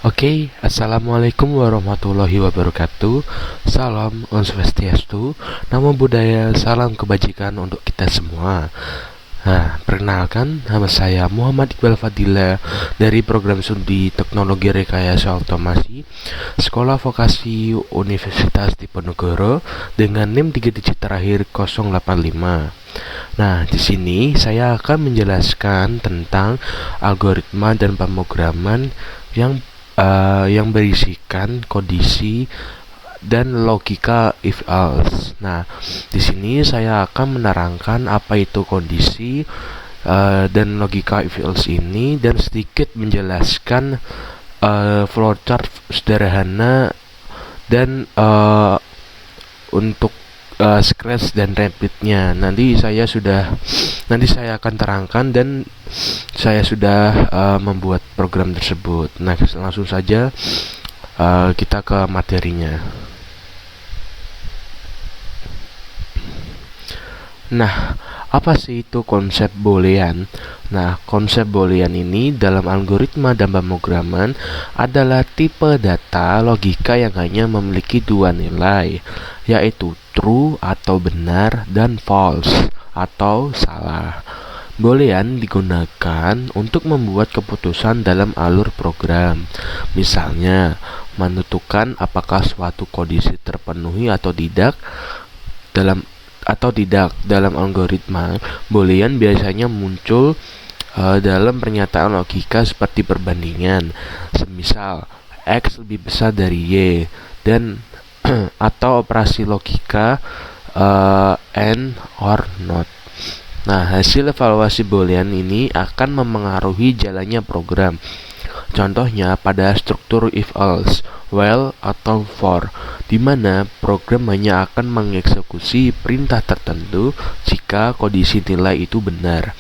Oke, assalamualaikum warahmatullahi wabarakatuh. Salam Om Swastiastu, namo buddhaya, salam kebajikan untuk kita semua. Nah, perkenalkan, nama saya Muhammad Iqbal Fadila dari program studi Teknologi Rekayasa Otomasi Sekolah Vokasi Universitas Diponegoro dengan NIM 3 digit terakhir 085. Nah, di sini saya akan menjelaskan tentang algoritma dan pemrograman yang berisikan kondisi dan logika if else. Nah, di sini saya akan menerangkan apa itu kondisi dan logika if else ini, dan sedikit menjelaskan flowchart sederhana dan untuk scratch dan rapidnya. Nanti saya akan terangkan, dan saya sudah membuat program tersebut. Nah, langsung saja kita ke materinya. Nah, apa sih itu konsep boolean? Nah, konsep boolean ini dalam algoritma dan pemrograman adalah tipe data logika yang hanya memiliki dua nilai, yaitu true atau benar dan false atau salah. Boolean digunakan untuk membuat keputusan dalam alur program. Misalnya, menentukan apakah suatu kondisi terpenuhi atau tidak dalam algoritma. Boolean biasanya muncul dalam pernyataan logika seperti perbandingan, semisal X lebih besar dari Y, dan atau operasi logika and or not. Nah, hasil evaluasi boolean ini akan memengaruhi jalannya program. Contohnya pada struktur if else, while atau for, di mana program hanya akan mengeksekusi perintah tertentu jika kondisi nilai itu benar.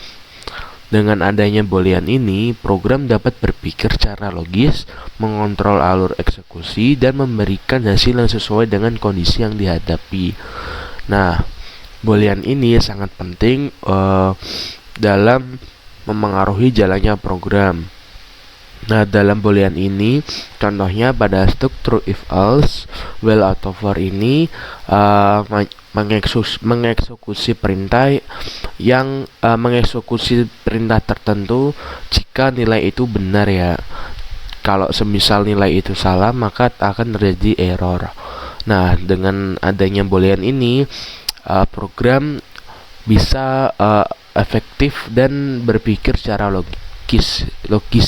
Dengan adanya boolean ini, program dapat berpikir secara logis, mengontrol alur eksekusi, dan memberikan hasil yang sesuai dengan kondisi yang dihadapi. Nah, boolean ini sangat penting dalam memengaruhi jalannya program. Nah, dalam boolean ini, contohnya pada struktur if else, while atau for ini mengeksekusi perintah tertentu jika nilai itu benar ya. Kalau semisal nilai itu salah, maka akan terjadi error. Nah, dengan adanya boolean ini, program bisa efektif dan berpikir secara logis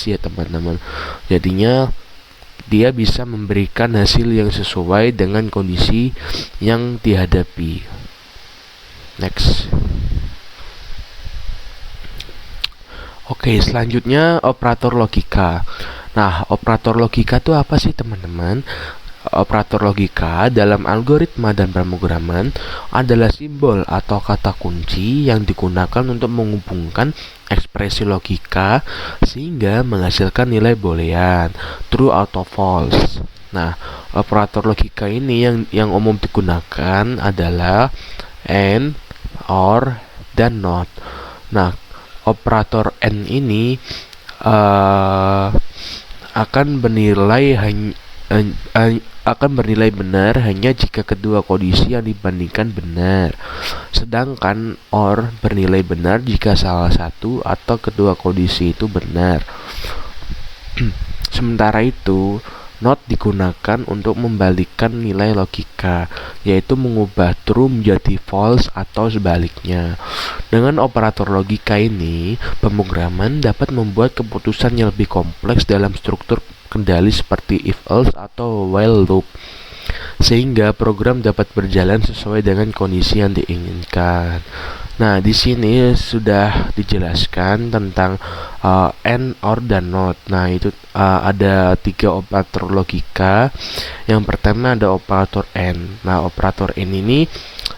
ya teman-teman. Jadinya dia bisa memberikan hasil yang sesuai dengan kondisi yang dihadapi. Next. Oke, selanjutnya operator logika. Nah, operator logika itu apa sih teman-teman? Operator logika dalam algoritma dan pemrograman adalah simbol atau kata kunci yang digunakan untuk menghubungkan ekspresi logika sehingga menghasilkan nilai boolean, true atau false. Nah, operator logika ini yang umum digunakan adalah and, or, dan not. Nah, operator and ini akan bernilai benar hanya jika kedua kondisi yang dibandingkan benar. Sedangkan or bernilai benar jika salah satu atau kedua kondisi itu benar. Sementara itu, not digunakan untuk membalikkan nilai logika, yaitu mengubah true menjadi false atau sebaliknya. Dengan operator logika ini, pemrograman dapat membuat keputusan yang lebih kompleks dalam struktur kendali seperti if else atau while loop, sehingga program dapat berjalan sesuai dengan kondisi yang diinginkan. Nah, di sini sudah dijelaskan tentang and, or, dan not. Nah, itu ada 3 operator logika. Yang pertama ada operator and. Nah, operator and ini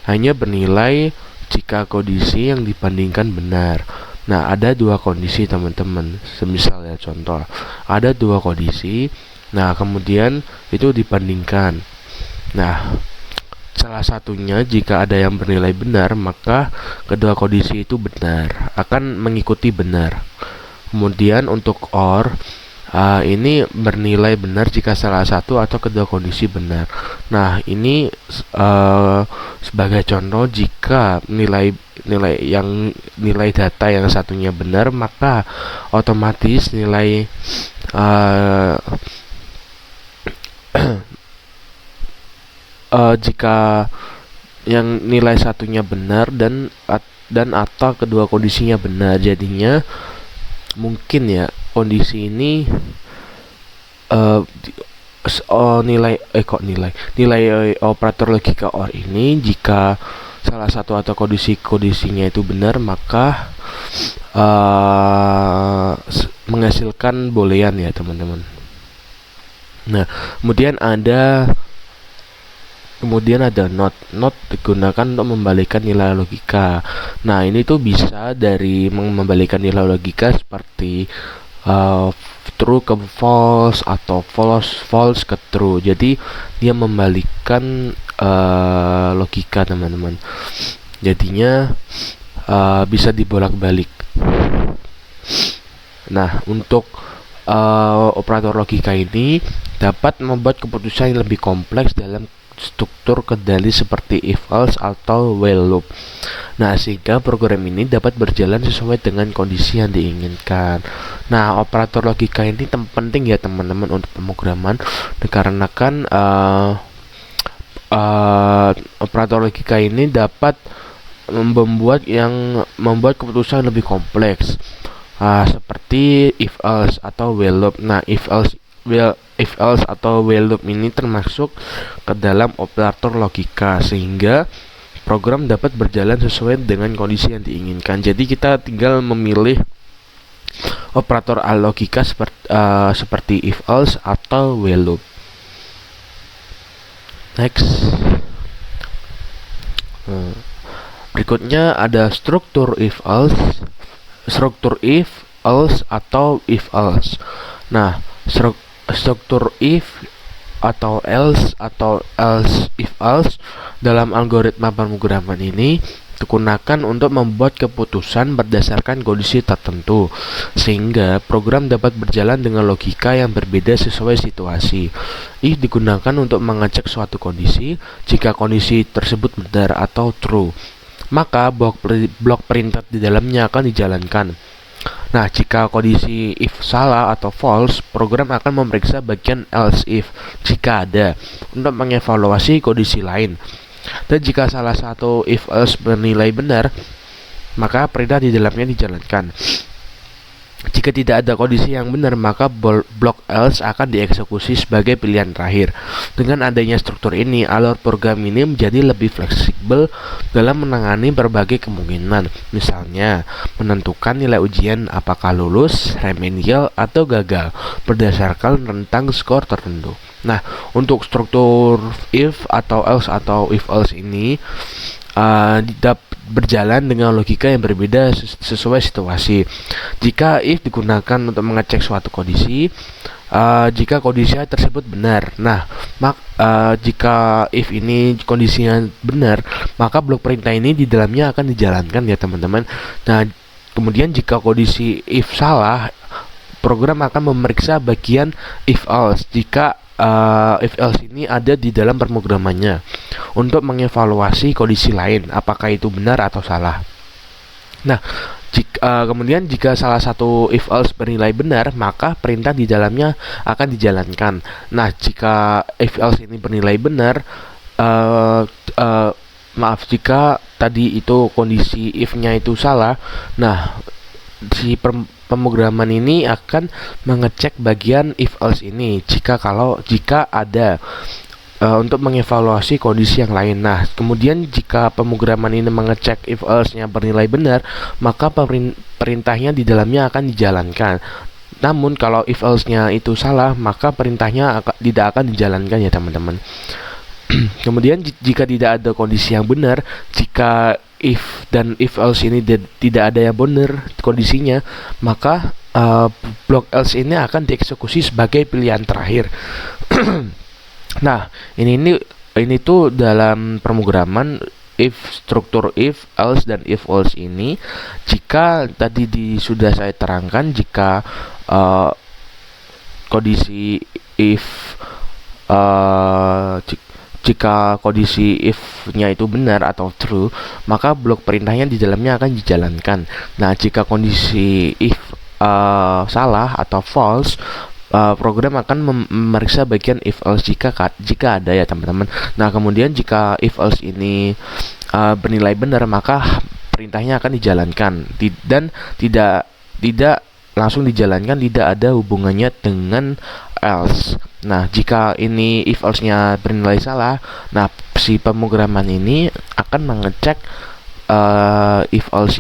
hanya bernilai jika kondisi yang dibandingkan benar. Nah, ada 2 kondisi teman-teman. Semisal ya contoh, ada 2 kondisi. Nah, kemudian itu dibandingkan. Nah, salah satunya jika ada yang bernilai benar, maka kedua kondisi itu benar, akan mengikuti benar. Kemudian untuk or, ini bernilai benar jika salah satu atau kedua kondisi benar. Nah, ini sebagai contoh, jika nilai data yang satunya benar, maka otomatis nilai jika yang nilai satunya benar dan atau kedua kondisinya benar, jadinya mungkin ya kondisi ini nilai operator logika OR ini, jika salah satu atau kondisinya itu benar, maka menghasilkan boolean ya teman-teman. Nah, kemudian ada not digunakan untuk membalikan nilai logika. Nah, ini tuh bisa dari membalikan nilai logika seperti true ke false atau false ke true. Jadi dia membalikan logika teman-teman. Jadinya bisa dibolak-balik. Nah, untuk operator logika ini dapat membuat keputusan yang lebih kompleks dalam struktur kendali seperti if else atau while loop. Nah, sehingga program ini dapat berjalan sesuai dengan kondisi yang diinginkan. Nah, operator logika ini penting ya teman-teman untuk pemrograman, dikarenakan operator logika ini dapat membuat keputusan lebih kompleks, seperti if else atau while loop. Nah, if else atau while loop ini termasuk ke dalam operator logika, sehingga program dapat berjalan sesuai dengan kondisi yang diinginkan. Jadi kita tinggal memilih operator logika seperti if else atau while loop. Next. Berikutnya ada struktur if else atau if else. Nah, struktur if atau else if else dalam algoritma pemrograman ini digunakan untuk membuat keputusan berdasarkan kondisi tertentu, sehingga program dapat berjalan dengan logika yang berbeda sesuai situasi. If digunakan untuk mengecek suatu kondisi. Jika kondisi tersebut benar atau true, maka blok perintah di dalamnya akan dijalankan. Nah, jika kondisi if salah atau false, program akan memeriksa bagian else if jika ada untuk mengevaluasi kondisi lain. Dan jika salah satu if else bernilai benar, maka perintah di dalamnya dijalankan. Jika tidak ada kondisi yang benar, maka blok else akan dieksekusi sebagai pilihan terakhir. Dengan adanya struktur ini, alur program ini menjadi lebih fleksibel dalam menangani berbagai kemungkinan. Misalnya, menentukan nilai ujian apakah lulus, remedial, atau gagal berdasarkan rentang skor tertentu. Nah, untuk struktur if atau if else ini berjalan dengan logika yang berbeda sesuai situasi. Jika if digunakan untuk mengecek suatu kondisi, jika kondisi tersebut benar. Nah, jika if ini kondisinya benar, maka blok perintah ini di dalamnya akan dijalankan ya teman-teman. Nah, kemudian jika kondisi if salah, program akan memeriksa bagian if else jika if else ini ada di dalam pemrogramannya untuk mengevaluasi kondisi lain apakah itu benar atau salah. Nah, kemudian jika salah satu if else bernilai benar, maka perintah di dalamnya akan dijalankan. Nah, jika if else ini bernilai benar, jika tadi itu kondisi if-nya itu salah, nah si pemrograman ini akan mengecek bagian if else ini jika ada untuk mengevaluasi kondisi yang lain. Nah, kemudian jika pemrograman ini mengecek if else-nya bernilai benar, maka perintahnya di dalamnya akan dijalankan. Namun kalau if else-nya itu salah, maka perintahnya tidak akan dijalankan ya teman-teman. Kemudian jika tidak ada kondisi yang benar, jika if dan if else ini tidak ada yang benar kondisinya, maka blok else ini akan dieksekusi sebagai pilihan terakhir. Nah, ini tuh dalam pemrograman struktur if, else, dan if else ini. Jika tadi sudah saya terangkan, jika kondisi if jika kondisi if-nya itu benar atau true, maka blok perintahnya di dalamnya akan dijalankan. Nah, jika kondisi if salah atau false, program akan memeriksa bagian if else jika ada ya teman-teman. Nah, kemudian jika if else ini bernilai benar, maka perintahnya akan dijalankan dan tidak langsung dijalankan, tidak ada hubungannya dengan else. Nah, jika ini if else-nya bernilai salah, nah si pemrograman ini akan mengecek if else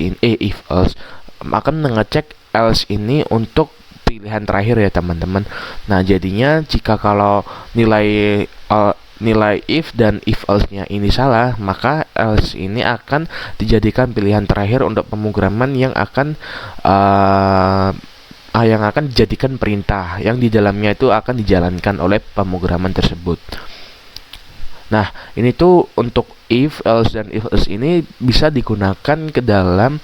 akan mengecek else ini untuk pilihan terakhir ya teman-teman. Nah, jadinya jika kalau nilai if dan if else-nya ini salah, maka else ini akan dijadikan pilihan terakhir untuk pemrograman yang akan dijadikan perintah yang di dalamnya itu akan dijalankan oleh pemrograman tersebut. Nah, ini tuh untuk if, else, dan if else ini bisa digunakan ke dalam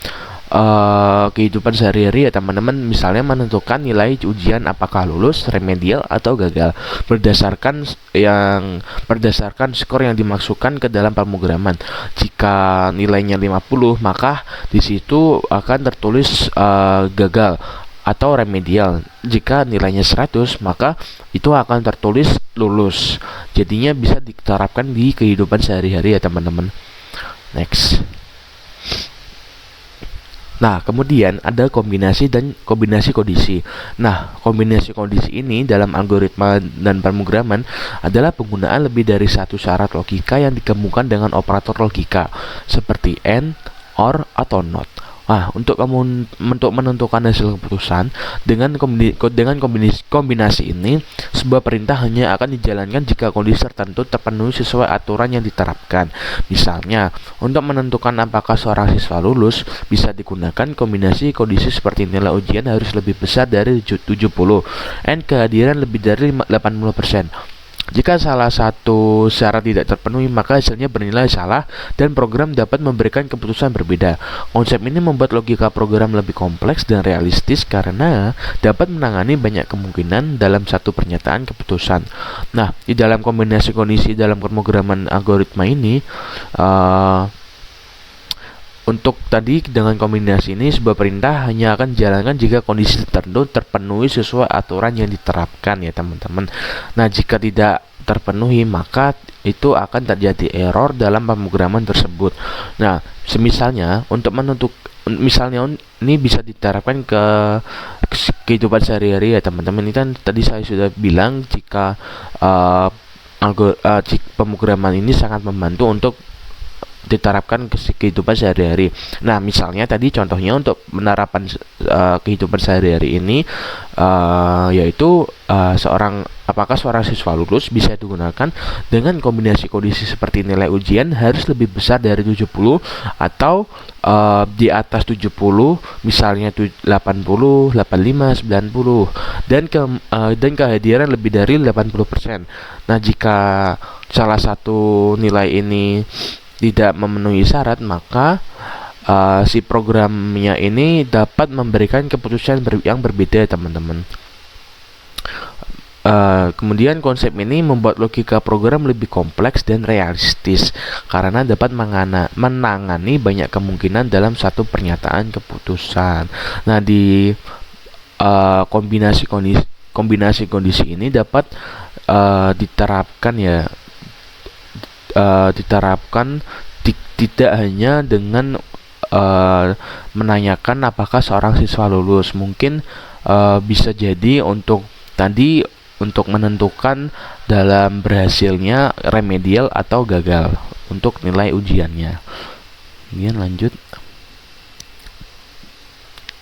kehidupan sehari-hari ya teman-teman. Misalnya menentukan nilai ujian apakah lulus, remedial, atau gagal berdasarkan skor yang dimasukkan ke dalam pemrograman. Jika nilainya 50, maka di situ akan tertulis gagal atau remedial. Jika nilainya 100, maka itu akan tertulis lulus. Jadinya bisa diterapkan di kehidupan sehari-hari ya teman-teman. Next. Nah, kemudian ada kombinasi dan kombinasi kondisi. Nah, kombinasi kondisi ini dalam algoritma dan pemrograman adalah penggunaan lebih dari satu syarat logika yang digabungkan dengan operator logika seperti AND, OR, atau NOT. Nah, untuk menentukan hasil keputusan dengan kombinasi ini, sebuah perintah hanya akan dijalankan jika kondisi tertentu terpenuhi sesuai aturan yang diterapkan. Misalnya, untuk menentukan apakah seorang siswa lulus, bisa digunakan kombinasi kondisi seperti nilai ujian harus lebih besar dari 70 dan kehadiran lebih dari 80%. Jika salah satu syarat tidak terpenuhi, maka hasilnya bernilai salah dan program dapat memberikan keputusan berbeda. Konsep ini membuat logika program lebih kompleks dan realistis karena dapat menangani banyak kemungkinan dalam satu pernyataan keputusan. Nah, di dalam kombinasi kondisi dalam pemrograman algoritma ini, untuk tadi dengan kombinasi ini, sebuah perintah hanya akan dijalankan jika kondisi tertentu terpenuhi sesuai aturan yang diterapkan ya teman-teman. Nah, jika tidak terpenuhi, maka itu akan terjadi error dalam pemrograman tersebut. Nah, semisalnya misalnya ini bisa diterapkan ke kehidupan sehari-hari ya teman-teman. Ini kan tadi saya sudah bilang jika pemrograman ini sangat membantu untuk diterapkan ke kehidupan sehari-hari. Nah, misalnya tadi contohnya untuk penerapan kehidupan sehari-hari ini yaitu apakah seorang siswa lulus bisa digunakan dengan kombinasi kondisi seperti nilai ujian harus lebih besar dari 70 atau di atas 70, misalnya 80, 85, 90 dan kehadiran lebih dari 80%. Nah, jika salah satu nilai ini tidak memenuhi syarat, maka si programnya ini dapat memberikan keputusan yang berbeda teman-teman. Kemudian konsep ini membuat logika program lebih kompleks dan realistis karena dapat menangani banyak kemungkinan dalam satu pernyataan keputusan. Nah, di kombinasi kondisi ini dapat diterapkan tidak hanya dengan menanyakan apakah seorang siswa lulus. Mungkin bisa jadi untuk menentukan dalam berhasilnya remedial atau gagal untuk nilai ujiannya. Kemudian lanjut.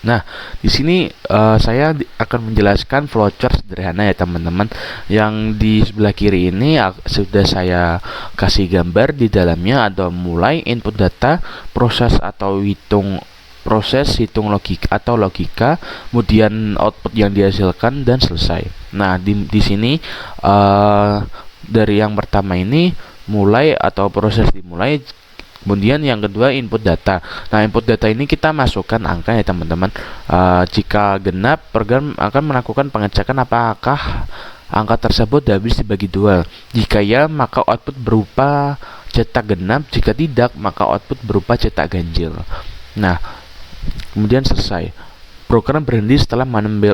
Nah, di sini saya akan menjelaskan flowchart sederhana ya teman-teman. Yang di sebelah kiri ini sudah saya kasih gambar. Di dalamnya ada mulai input data, proses hitung logika, kemudian output yang dihasilkan dan selesai. Nah, di sini dari yang pertama ini mulai atau proses dimulai. Kemudian yang kedua input data. Nah, input data ini kita masukkan angka ya teman-teman. Jika genap, program akan melakukan pengecekan apakah angka tersebut habis dibagi dua. Jika ya, maka output berupa cetak genap. Jika tidak, maka output berupa cetak ganjil. Nah, kemudian selesai. Program berhenti setelah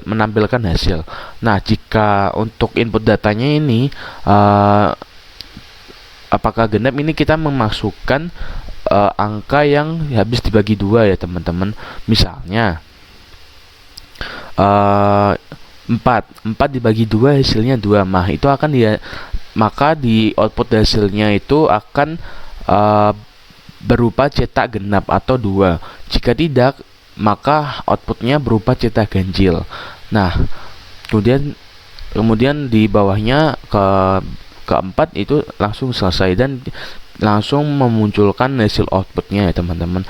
menampilkan hasil. Nah, jika untuk input datanya ini apakah genap, ini kita memasukkan angka yang habis dibagi dua ya teman-teman. Misalnya 4 dibagi 2 hasilnya 2. Nah, itu akan maka di output hasilnya itu akan berupa cetak genap atau 2. Jika tidak, maka outputnya berupa cetak ganjil. Nah, kemudian di bawahnya keempat itu langsung selesai dan langsung memunculkan hasil outputnya ya teman-teman.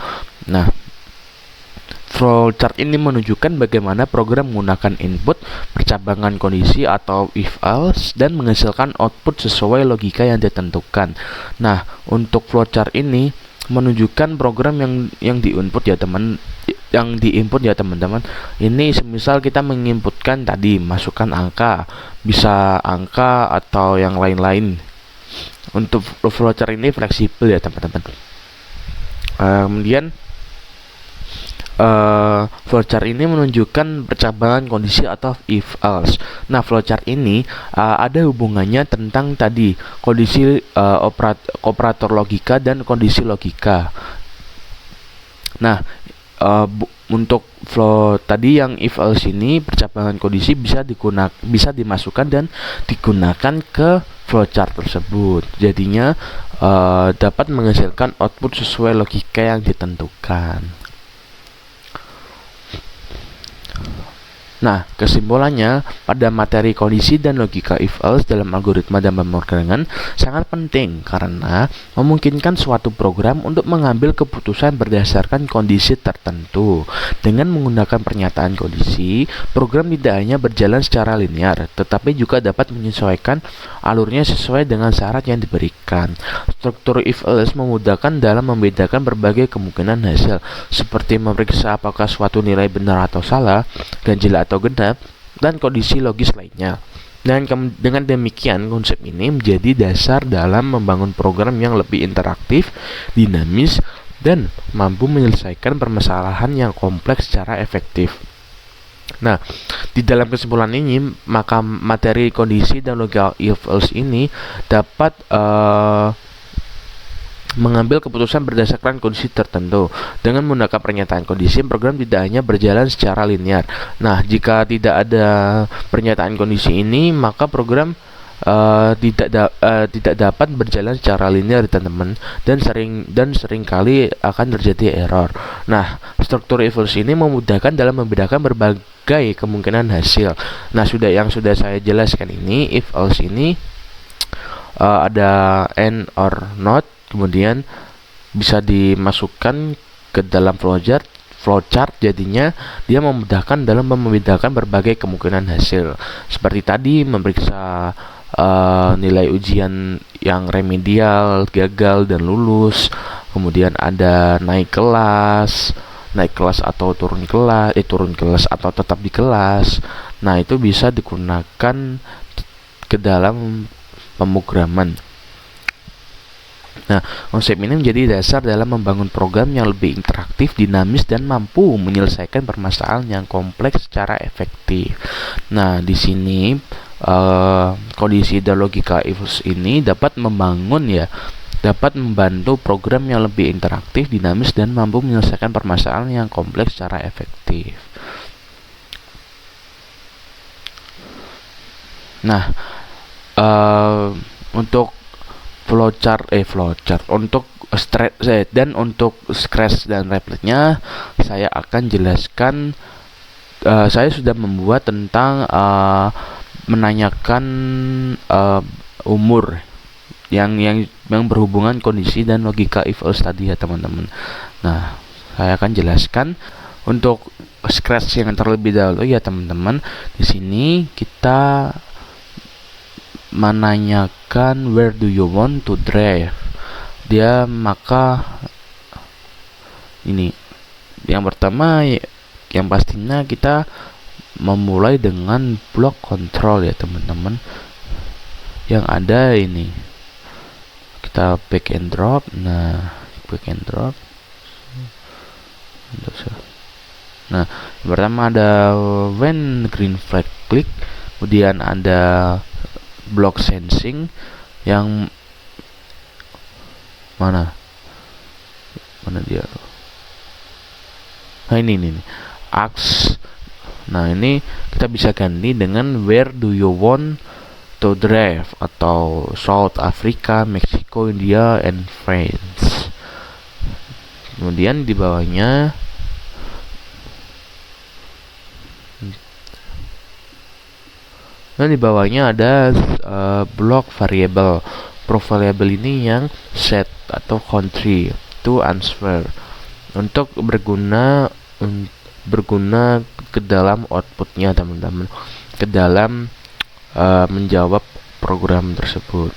Nah, flowchart ini menunjukkan bagaimana program menggunakan input, percabangan kondisi atau if else, dan menghasilkan output sesuai logika yang ditentukan. Nah, untuk flowchart ini menunjukkan program yang diinput ya teman-teman. Ini semisal kita menginputkan tadi, masukkan angka, bisa angka atau yang lain-lain. Untuk flowchart ini fleksibel ya teman-teman. Kemudian flowchart ini menunjukkan percabangan kondisi atau if else. Nah, flowchart ini ada hubungannya tentang tadi kondisi operator logika dan kondisi logika. Nah, untuk flow tadi yang if else ini, percabangan kondisi bisa dimasukkan dan digunakan ke flowchart tersebut. Jadinya dapat menghasilkan output sesuai logika yang ditentukan. Nah, kesimpulannya, pada materi kondisi dan logika if else dalam algoritma dan pemrograman sangat penting karena memungkinkan suatu program untuk mengambil keputusan berdasarkan kondisi tertentu. Dengan menggunakan pernyataan kondisi, program tidak hanya berjalan secara linear, tetapi juga dapat menyesuaikan alurnya sesuai dengan syarat yang diberikan. Struktur if else memudahkan dalam membedakan berbagai kemungkinan hasil, seperti memeriksa apakah suatu nilai benar atau salah, ganjil atau genap, dan kondisi logis lainnya. Dan dengan demikian, konsep ini menjadi dasar dalam membangun program yang lebih interaktif, dinamis, dan mampu menyelesaikan permasalahan yang kompleks secara efektif. Nah, di dalam kesimpulan ini, maka materi kondisi dan logika if else ini dapat mengambil keputusan berdasarkan kondisi tertentu. Dengan menggunakan pernyataan kondisi, program tidak hanya berjalan secara linear. Nah, jika tidak ada pernyataan kondisi ini, maka program tidak dapat berjalan secara linear teman-teman, dan sering kali akan terjadi error. Nah, struktur if else ini memudahkan dalam membedakan berbagai kemungkinan hasil. Nah, sudah saya jelaskan ini, if else ini ada and or not, kemudian bisa dimasukkan ke dalam flowchart, jadinya dia memudahkan dalam membedakan berbagai kemungkinan hasil. Seperti tadi, memeriksa nilai ujian yang remedial, gagal, dan lulus. Kemudian ada naik kelas atau turun kelas atau tetap di kelas. Nah, itu bisa digunakan ke dalam pemrograman. Nah, konsep ini menjadi dasar dalam membangun program yang lebih interaktif, dinamis, dan mampu menyelesaikan permasalahan yang kompleks secara efektif. Nah, di sini kondisi dan logika if else ini dapat membantu program yang lebih interaktif, dinamis, dan mampu menyelesaikan permasalahan yang kompleks secara efektif. Nah, untuk flowchart untuk scratch dan repliknya saya akan jelaskan. Saya sudah membuat tentang menanyakan umur yang berhubungan kondisi dan logika if else tadi ya teman-teman. Nah, saya akan jelaskan untuk scratch yang terlebih dahulu ya teman-teman. Di sini kita menanyakan where do you want to drive. Maka ini. Yang pertama yang pastinya kita memulai dengan block control ya teman-teman. Yang ada ini kita back and drop. Nah, back and drop. Nah, yang pertama ada when green flag click, kemudian ada block sensing yang mana dia. Nah, ini axe. Nah, ini kita bisa ganti dengan where do you want to drive atau South Africa, Mexico, India, and France. Kemudian di bawahnya ada block variable. Variable ini yang set atau country to answer untuk berguna ke dalam outputnya teman-teman, ke dalam menjawab program tersebut.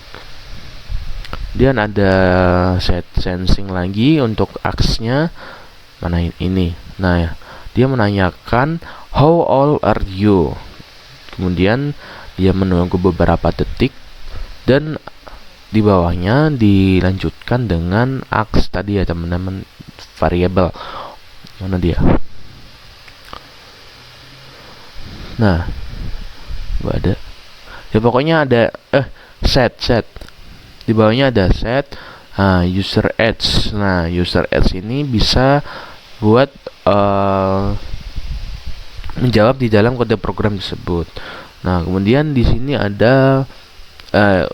Kemudian ada set sensing lagi untuk axe-nya. Mana ini? Nah, dia menanyakan how old are you? Kemudian dia menunggu beberapa detik dan di bawahnya dilanjutkan dengan axe tadi ya teman-teman, variable. Mana dia? Nah, ada ya pokoknya ada set di bawahnya ada set. User edge. Nah, user edge ini bisa buat menjawab di dalam kode program tersebut. Nah, kemudian di sini ada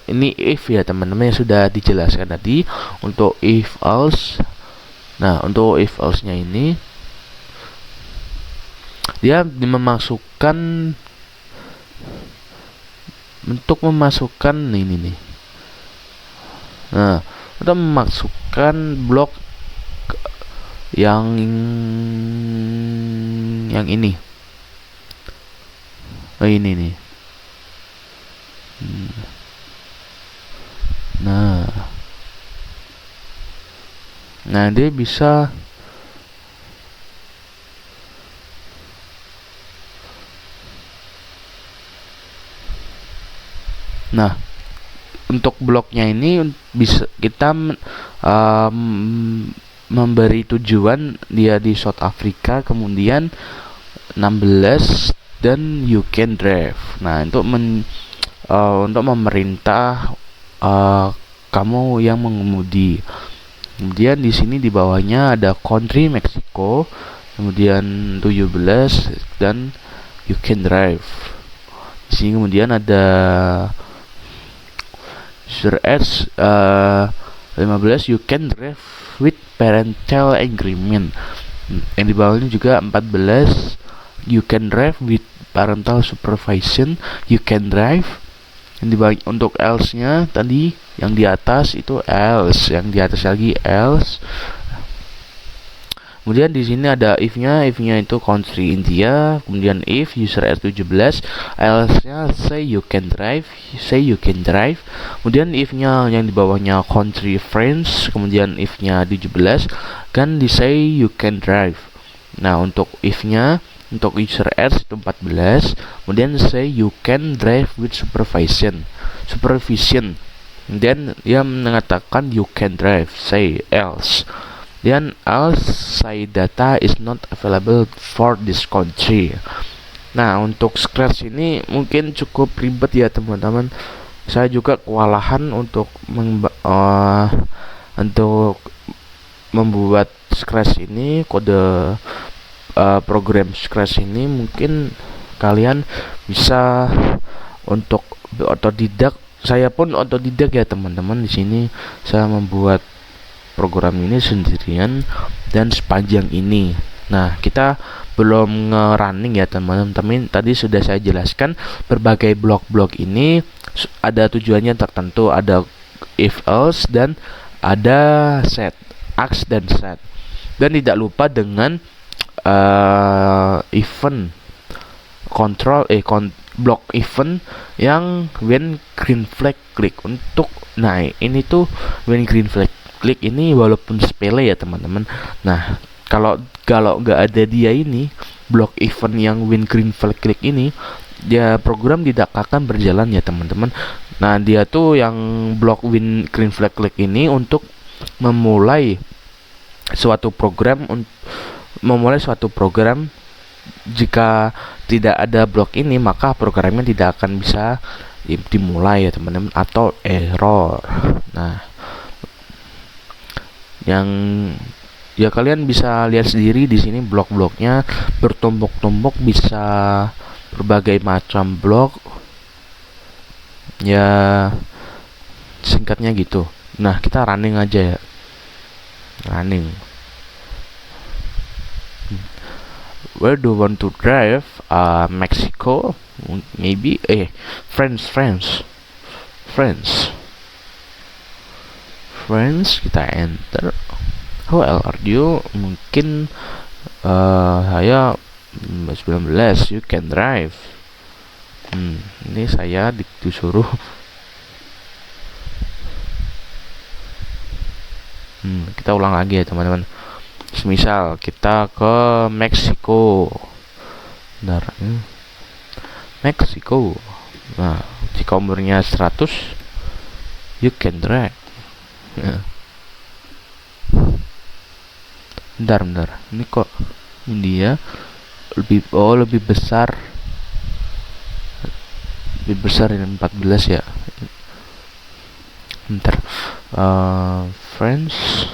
ini if ya teman-teman, yang sudah dijelaskan tadi untuk if else. Nah, untuk if else-nya ini dia memasukkan ini nih. Nah, untuk memasukkan blok yang ini. Ini nih. Nah, dia bisa untuk bloknya ini bisa kita memberi tujuan dia di South Africa, kemudian 16 dan you can drive. Nah, untuk memerintah kamu yang mengemudi. Kemudian di sini di bawahnya ada country Mexico, kemudian 17 dan you can drive. Di sini kemudian ada user edge 15 you can drive with parental agreement. Yang di bawahnya juga 14 you can drive with parental supervision, you can drive. Yang di bawah, untuk else-nya tadi yang di atas itu else, yang di atas lagi else. Kemudian di sini ada if-nya itu country India, kemudian if user edge 17, else-nya say you can drive. Kemudian if-nya yang di bawahnya country France, kemudian if-nya 17 kan di say you can drive. Nah, untuk if-nya untuk user edge itu 14, kemudian say you can drive with supervision. Dan dia mengatakan you can drive, say else. Dan else say data is not available for this country. Nah, untuk Scratch ini mungkin cukup ribet ya teman-teman. Saya juga kewalahan untuk membuat Scratch ini, kode program Scratch ini. Mungkin kalian bisa untuk otodidak. Saya pun otodidak ya teman-teman. Di sini saya membuat program ini sendirian dan sepanjang ini. Nah, kita belum nge-running ya teman-teman. Tadi sudah saya jelaskan berbagai blok-blok ini ada tujuannya tertentu, ada if else dan ada set, axe dan set. Dan tidak lupa dengan event control block event yang when green flag click. Untuk ini tuh when green flag klik ini walaupun sepele ya teman-teman. Nah, Kalau kalau nggak ada dia ini, block event yang win green flag click ini, dia program tidak akan berjalan ya teman-teman. Nah, dia tuh yang block win green flag click ini untuk memulai suatu program jika tidak ada blok ini maka programnya tidak akan bisa dimulai ya teman-teman, atau error. Nah, yang ya kalian bisa lihat sendiri di sini blok-bloknya bertumpuk-tumpuk, bisa berbagai macam blok ya, singkatnya gitu. Nah, kita running aja ya, running. Where do you want to drive? Mexico, maybe. France. Kita enter. How old are you? Mungkin saya 19. You can drive. Ini saya disuruh. Kita ulang lagi ya teman-teman. Misal kita ke Meksiko. Bentar. Meksiko. Nah, jika umurnya 100, you can drive. Bentar. Ini kok India lebih besar. Lebih besar ini 14 ya. Bentar. France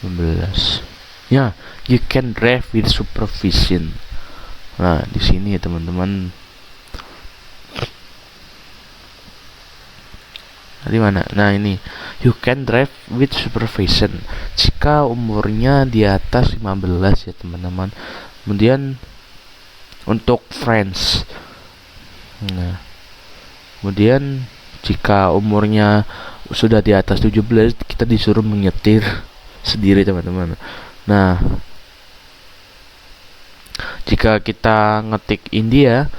15. Ya, you can drive with supervision. Nah, di sini ya teman-teman. Di mana? Nah, ini you can drive with supervision jika umurnya di atas 15 ya teman-teman. Kemudian untuk France. Nah, kemudian jika umurnya sudah di atas 17, kita disuruh menyetir sendiri teman-teman. Nah, jika kita ngetik India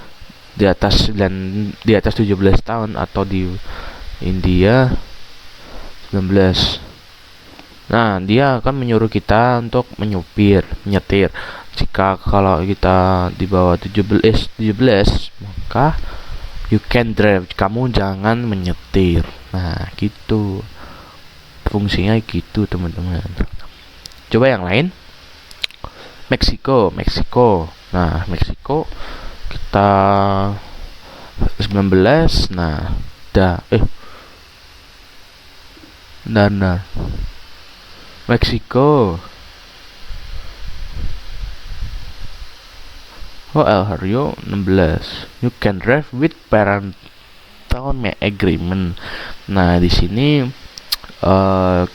di atas 17 tahun atau di India 19, nah dia akan menyuruh kita untuk menyetir. Jika kalau kita di bawah 17, maka you can drive, kamu jangan menyetir. Nah, gitu fungsinya gitu teman-teman. Coba yang lain. Meksiko. Nah, Meksiko kita 19. Nah, Meksiko. How old are you? 16. You can drive with parental agreement. Nah, di sini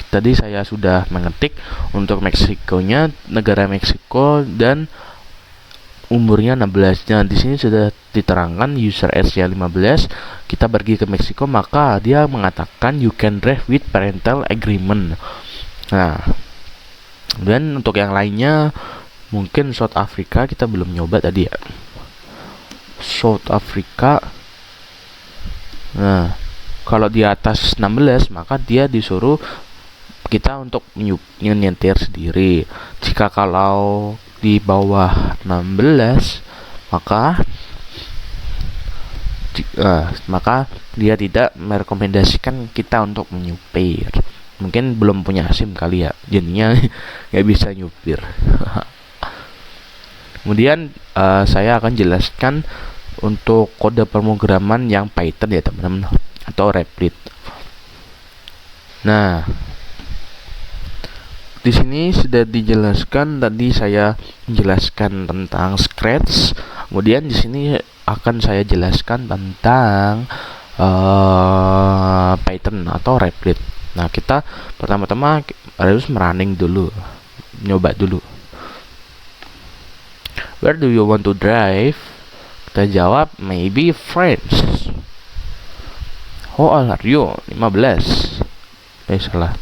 tadi saya sudah mengetik untuk Meksikonya, negara Meksiko, dan umurnya 16. Nah, di sini sudah diterangkan user age-nya 15. Kita pergi ke Meksiko, maka dia mengatakan you can drive with parental agreement. Nah, dan untuk yang lainnya mungkin South Africa kita belum nyoba tadi ya. South Africa. Nah, kalau di atas 16 maka dia disuruh kita untuk nyetir sendiri. Jika kalau di bawah 16 maka dia tidak merekomendasikan kita untuk menyupir. Mungkin belum punya SIM kali ya, jadinya nggak bisa nyupir. Kemudian saya akan jelaskan untuk kode pemrograman yang Python ya teman-teman, atau Replit. Nah, di sini sudah dijelaskan, tadi saya menjelaskan tentang Scratch. Kemudian di sini akan saya jelaskan tentang Python atau Replit. Nah, kita pertama-tama harus running dulu, nyoba dulu. Where do you want to drive? Kita jawab maybe France. How old are you? 15. Salah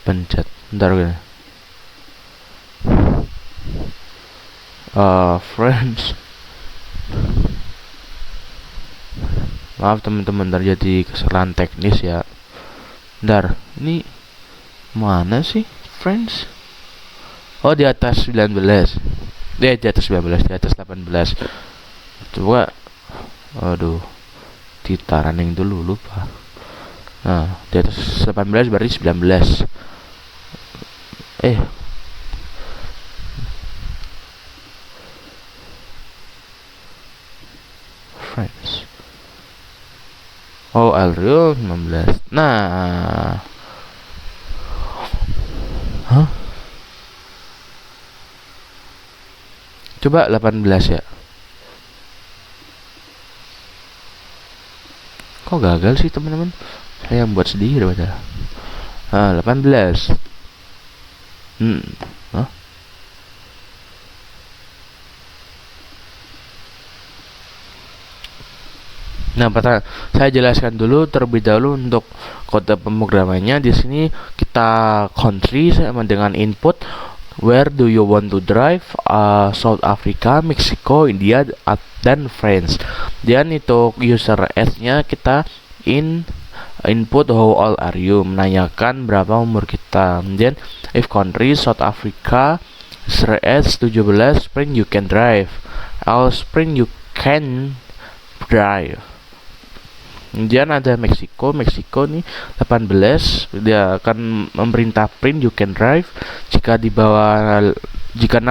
pencet. Bentar gue. France. Maaf teman-teman, terjadi kesalahan teknis ya. Bentar, ini mana sih France? Oh, di atas 19. Di atas 19, di atas 18. Coba, aduh, kita running dulu, lupa. Nah, di atas 18 berarti 19. Eh, friends. Oh, Alrio 19. Nah, hah? Coba 18 ya. Kok gagal sih teman-teman? Saya yang buat sendiri padahal. 18. Hah? Nah, saya jelaskan dulu terlebih dahulu untuk kode pemrogramannya. Di sini kita country sama dengan input where do you want to drive, South Africa, Mexico, India, dan France. Dan itu user S-nya kita input how old are you, menanyakan berapa umur kita. Kemudian if country South Africa, user S 17, print you can drive, else print you can drive. Kemudian ada Meksiko nih 18, dia akan memerintah print you can drive. Jika 16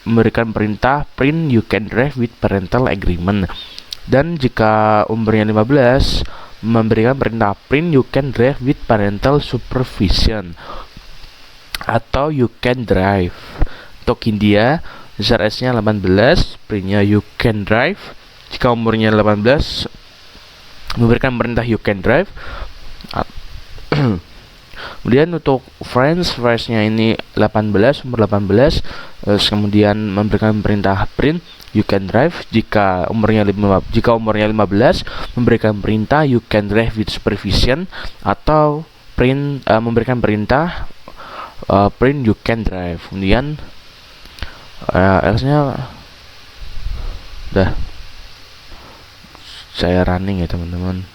memberikan perintah print you can drive with parental agreement. Dan jika umurnya 15 memberikan perintah print you can drive with parental supervision atau you can drive. Untuk India user S-nya 18, printnya you can drive. Jika umurnya 18 memberikan perintah you can drive. Kemudian untuk France-nya ini 18, umur 18, kemudian memberikan perintah print you can drive. Jika umurnya 15 memberikan perintah you can drive with supervision atau memberikan perintah print you can drive. Kemudian else-nya udah saya running ya teman-teman.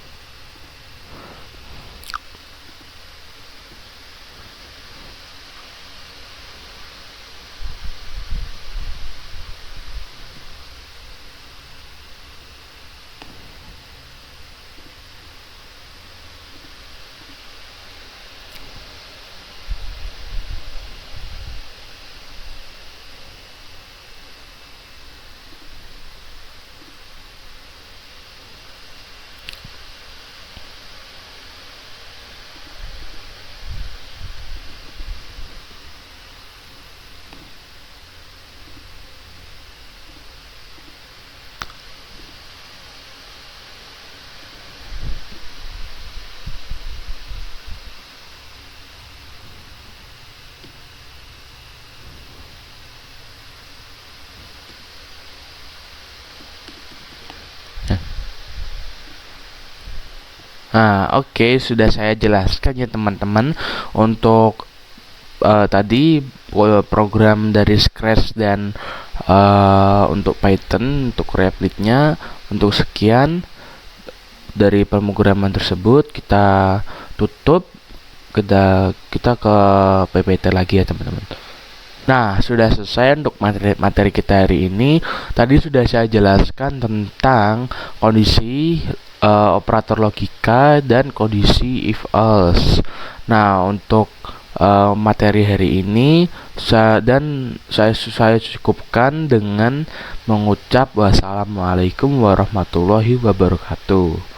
Nah, oke, sudah saya jelaskan ya teman-teman untuk tadi program dari Scratch dan untuk Python untuk Replit-nya. Untuk sekian dari pemrograman tersebut kita tutup, kita ke PPT lagi ya teman-teman. Nah, sudah selesai untuk materi kita hari ini. Tadi sudah saya jelaskan tentang kondisi operator logika dan kondisi if else. Nah, untuk materi hari ini saya cukupkan dengan mengucap wassalamualaikum warahmatullahi wabarakatuh.